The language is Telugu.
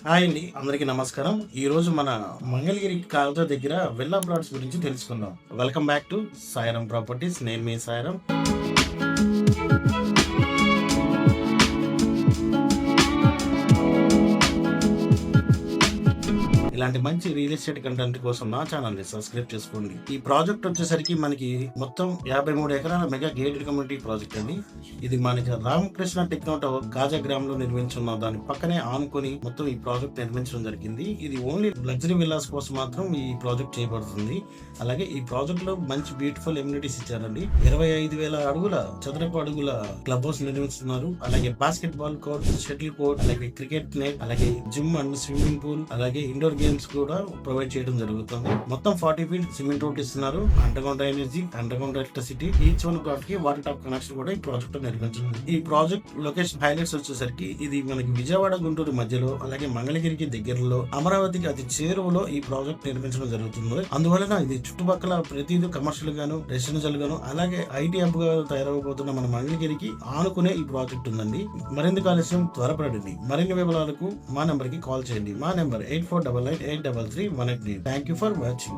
హాయ్ అండి, అందరికీ నమస్కారం. ఈ రోజు మన మంగళగిరి కాలువ దగ్గర విల్లా ప్లాట్స్ గురించి తెలుసుకుందాం. Welcome back to Sairam properties. నేను మీ సాయిరాం. ఇలాంటి మంచి రియల్ ఎస్టేట్ కంటెంట్ కోసం నా ఛానల్ ని సబ్స్క్రైబ్ చేసుకోండి. ఈ ప్రాజెక్ట్ వచ్చేసరికి మనకి మొత్తం 53 ఎకరాల మెగా గేటెడ్ కమ్యూనిటీ ప్రాజెక్ట్ అండి. ఇది మనకి రామకృష్ణ టెక్నోటో కాజాగ్రామ్ లో నిర్మించున్న దాని పక్కనే ఆనుకొని మొత్తం ఈ ప్రాజెక్ట్ నిర్మించడం జరిగింది. ఇది ఓన్లీ లగ్జరీ విల్లాస్ కోసం మాత్రం ఈ ప్రాజెక్ట్ చేయబడుతుంది. అలాగే ఈ ప్రాజెక్ట్ లో మంచి బ్యూటిఫుల్ ఎమ్యూనిటీస్ ఇచ్చారండి. 25,000 అడుగుల చదరపు అడుగుల క్లబ్ హౌస్ నిర్మిస్తున్నారు. అలాగే basket ball court, shuttle court, అలాగే క్రికెట్ నెట్, అలాగే జిమ్ అండ్ స్విమ్మింగ్ పూల్, అలాగే ఇండోర్ గేమ్స్ కూడా ప్రొవైడ్ చేయడం జరుగుతుంది. మొత్తం 40 ఫీట్ సిమెంట్ రోడ్ ఇస్తున్నారు. Under ground drainage, under ground electricity, each one plot కి వాటర్ టాప్ కనెక్షన్ కూడా ఈ ప్రాజెక్ట్ లో నిర్మించింది. ఈ ప్రాజెక్ట్ లొకేషన్ హైలైట్స్ వచ్చేసరికి ఇది మనకి విజయవాడ గుంటూరు మధ్యలో, అలాగే మంగళగిరికి దగ్గరలో, అమరావతికి అతి చేరువలో ఈ ప్రాజెక్ట్ నిర్మించడం జరుగుతుంది. అందువలన ఇది చుట్టుపక్కల ప్రతిదీ కమర్షియల్ గాను, రెసిడెన్షియల్ గాను, అలాగే ఐటీ హబ్ గా తయారవబోతున్న మన మంగళగిరికి ఆనుకునే ఈ ప్రాజెక్ట్ ఉందండి. మరింత ఆలస్యం త్వరపడండి. మరిన్ని వివరాలకు మా నెంబర్ కి కాల్ చేయండి. మా number 8499833188. Thank you for watching.